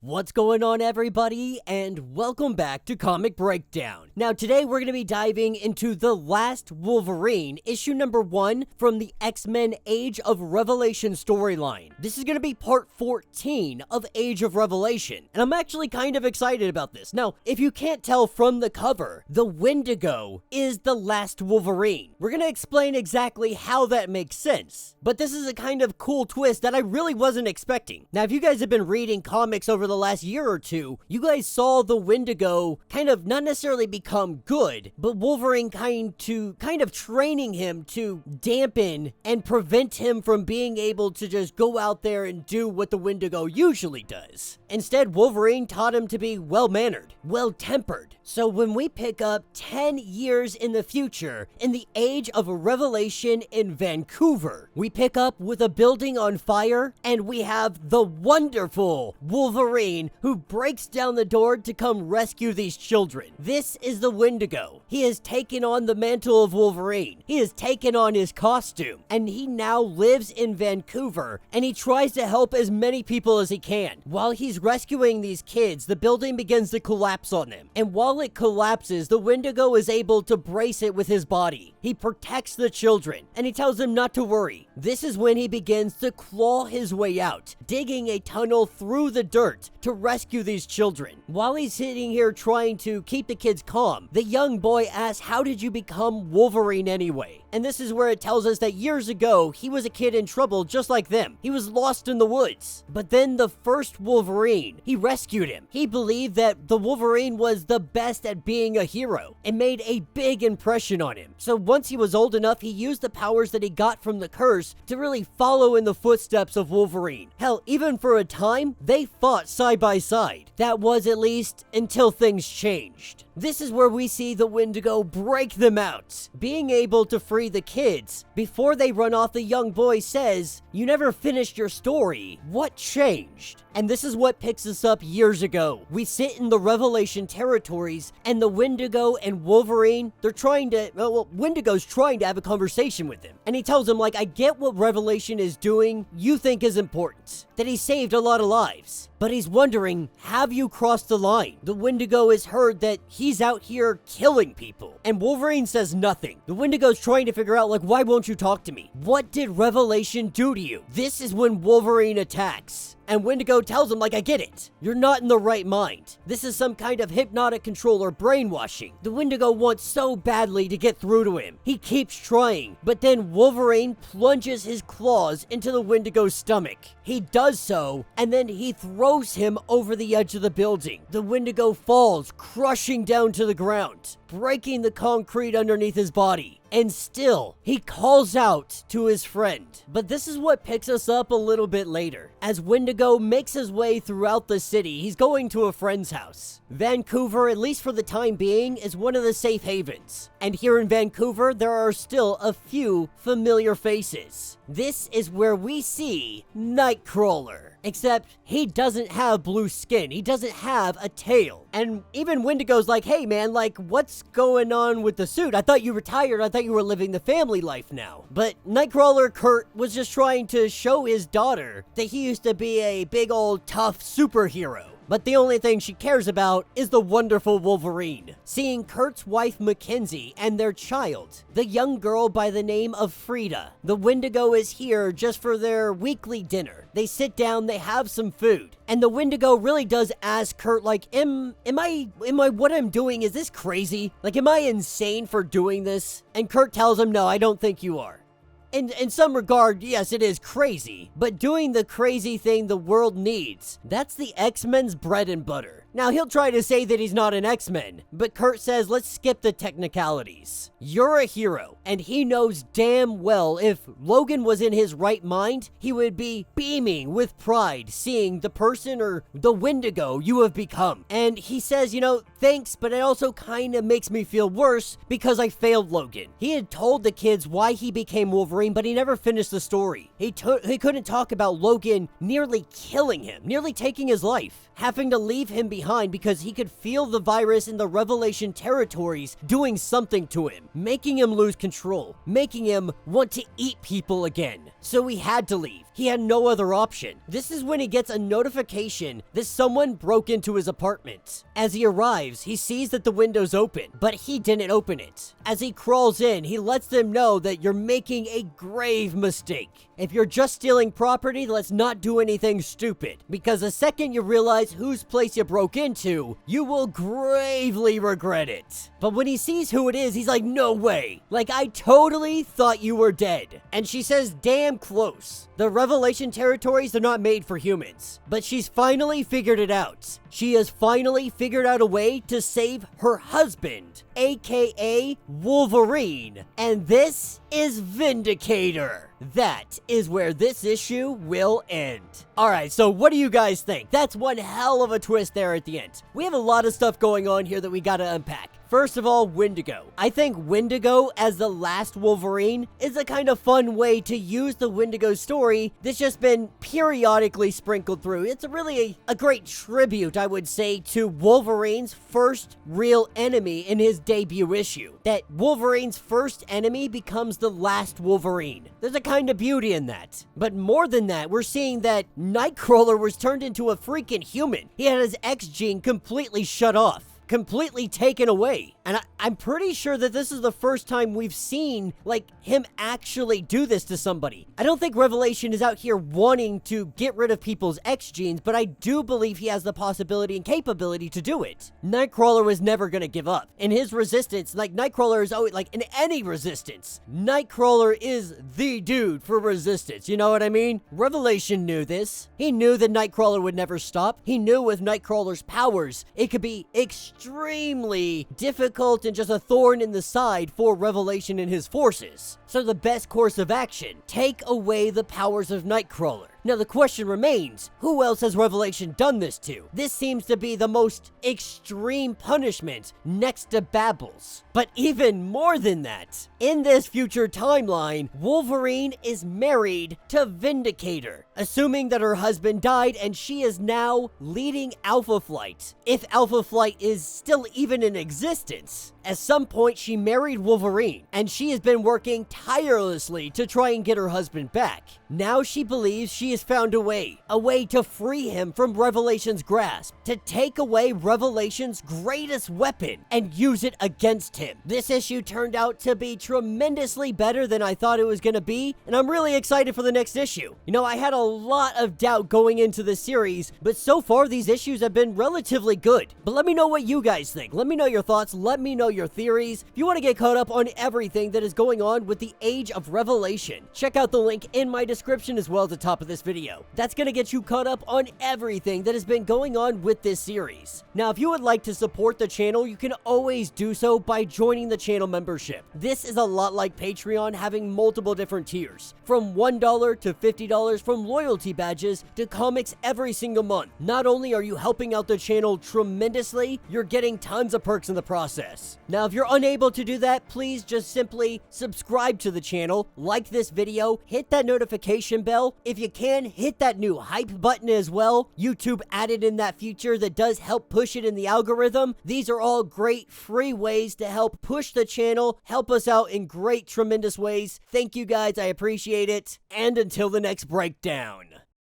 What's going on, everybody, and welcome back to Comic Breakdown. Now, today we're going to be diving into The Last Wolverine, issue number 1 from the X-Men Age of Revelation storyline. This is going to be part 14 of Age of Revelation, and I'm actually kind of excited about this. Now, if you can't tell from the cover, the Wendigo is the Last Wolverine. We're going to explain exactly how that makes sense, but this is a kind of cool twist that I really wasn't expecting. Now, if you guys have been reading comics over the last year or two, you guys saw the Wendigo kind of not necessarily become good, but Wolverine kind of training him to dampen and prevent him from being able to just go out there and do what the Wendigo usually does. Instead, Wolverine taught him to be well-mannered, well-tempered. So when we pick up 10 years in the future, in the Age of Revelation in Vancouver, we pick up with a building on fire, and we have the wonderful Wolverine who breaks down the door to come rescue these children. This is the Wendigo. He has taken on the mantle of Wolverine. He has taken on his costume, and he now lives in Vancouver, and he tries to help as many people as he can. While he's rescuing these kids, the building begins to collapse on them, and while it collapses, the Wendigo is able to brace it with his body. He protects the children, and he tells them not to worry. This is when he begins to claw his way out, digging a tunnel through the dirt to rescue these children. While he's sitting here trying to keep the kids calm, the young boy asks, "How did you become Wolverine anyway?" And this is where it tells us that years ago, he was a kid in trouble just like them. He was lost in the woods. But then the first Wolverine, he rescued him. He believed that the Wolverine was the best at being a hero and made a big impression on him. So once he was old enough, he used the powers that he got from the curse to really follow in the footsteps of Wolverine. Hell, even for a time, they fought side by side. That was at least until things changed. This is where we see the Wendigo break them out, being able to free the kids. Before they run off, the young boy says, "You never finished your story. What changed?" And this is what picks us up years ago. We sit in the Revelation territories, and the Wendigo and Wolverine, Wendigo's trying to have a conversation with him. And he tells him, I get what Revelation is doing, you think is important, that he saved a lot of lives. But he's wondering, have you crossed the line? The Wendigo has heard that he's out here killing people. And Wolverine says nothing. The Wendigo's trying to figure out, why won't you talk to me? What did Revelation do to you? This is when Wolverine attacks. And Wendigo tells him, I get it. You're not in the right mind. This is some kind of hypnotic control or brainwashing. The Wendigo wants so badly to get through to him. He keeps trying, but then Wolverine plunges his claws into the Wendigo's stomach. He does so, and then he throws him over the edge of the building. The Wendigo falls, crushing down to the ground, breaking the concrete underneath his body. And still, he calls out to his friend. But this is what picks us up a little bit later. As Wendigo makes his way throughout the city, he's going to a friend's house. Vancouver, at least for the time being, is one of the safe havens. And here in Vancouver, there are still a few familiar faces. This is where we see Nightcrawler. Except he doesn't have blue skin. He doesn't have a tail. And even Wendigo's hey man, what's going on with the suit? I thought you retired. I thought you were living the family life now. But Nightcrawler Kurt was just trying to show his daughter that he used to be a big old tough superhero. But the only thing she cares about is the wonderful Wolverine. Seeing Kurt's wife Mackenzie and their child, the young girl by the name of Frida. The Wendigo is here just for their weekly dinner. They sit down, they have some food. And the Wendigo really does ask Kurt, am I what I'm doing, is this crazy? Am I insane for doing this? And Kurt tells him, no, I don't think you are. In some regard, yes, it is crazy, but doing the crazy thing the world needs, that's the X-Men's bread and butter. Now, he'll try to say that he's not an X-Men, but Kurt says, let's skip the technicalities. You're a hero, and he knows damn well if Logan was in his right mind, he would be beaming with pride seeing the person or the Wendigo you have become. And he says, thanks, but it also kind of makes me feel worse because I failed Logan. He had told the kids why he became Wolverine Wolverine, but he never finished the story. He couldn't talk about Logan nearly killing him, nearly taking his life, having to leave him behind because he could feel the virus in the Revelation territories doing something to him, making him lose control, making him want to eat people again. So he had to leave. He had no other option. This is when he gets a notification that someone broke into his apartment. As he arrives, he sees that the window's open, but he didn't open it. As he crawls in, he lets them know that you're making a grave mistake. If you're just stealing property, let's not do anything stupid, because the second you realize whose place you broke into, you will gravely regret it. But when he sees who it is, he's like, no way. Like, I totally thought you were dead. And she says, damn close. The Revelation territories are not made for humans, but she's finally figured it out. She has finally figured out a way to save her husband, A.K.A. Wolverine, and this is Vindicator. That is where this issue will end. Alright, so what do you guys think? That's one hell of a twist there at the end. We have a lot of stuff going on here that we gotta unpack. First of all, Wendigo. I think Wendigo as the Last Wolverine is a kind of fun way to use the Wendigo story that's just been periodically sprinkled through. It's really a great tribute, I would say, to Wolverine's first real enemy in his debut issue. That Wolverine's first enemy becomes the Last Wolverine. There's a kind of beauty in that. But more than that, we're seeing that Nightcrawler was turned into a freaking human. He had his X gene completely shut off, completely taken away. And I'm pretty sure that this is the first time we've seen, like, him actually do this to somebody. I don't think Revelation is out here wanting to get rid of people's X genes, but I do believe he has the possibility and capability to do it. Nightcrawler was never gonna give up. In his resistance, like, Nightcrawler is always, like, in any resistance, Nightcrawler is the dude for resistance, you know what I mean? Revelation knew this. He knew that Nightcrawler would never stop. He knew with Nightcrawler's powers, it could be extremely difficult and just a thorn in the side for Revelation and his forces. So the best course of action, take away the powers of Nightcrawler. Now the question remains, who else has Revelation done this to? This seems to be the most extreme punishment next to Babel's. But even more than that, in this future timeline, Wolverine is married to Vindicator, assuming that her husband died and she is now leading Alpha Flight. If Alpha Flight is still even in existence, at some point she married Wolverine, and she has been working tirelessly to try and get her husband back. Now she believes she has found a way to free him from Revelation's grasp, to take away Revelation's greatest weapon and use it against him. This issue turned out to be tremendously better than I thought it was going to be, and I'm really excited for the next issue. You know, I had a lot of doubt going into the series, but so far these issues have been relatively good. But let me know what you guys think. Let me know your thoughts. Let me know your theories. If you want to get caught up on everything that is going on with the Age of Revelation, check out the link in my description as well at the top of this video. That's going to get you caught up on everything that has been going on with this series. Now, if you would like to support the channel, you can always do so by joining the channel membership. This is a lot like Patreon, having multiple different tiers, from $1 to $50, from loyalty badges to comics every single month. Not only are you helping out the channel tremendously, you're getting tons of perks in the process. Now, if you're unable to do that, please just simply subscribe to the channel, like this video, hit that notification bell. If you can, hit that new hype button as well. YouTube added in that feature that does help push it in the algorithm. These are all great free ways to help push the channel, help us out in great, tremendous ways. Thank you guys, I appreciate it. And until the next breakdown.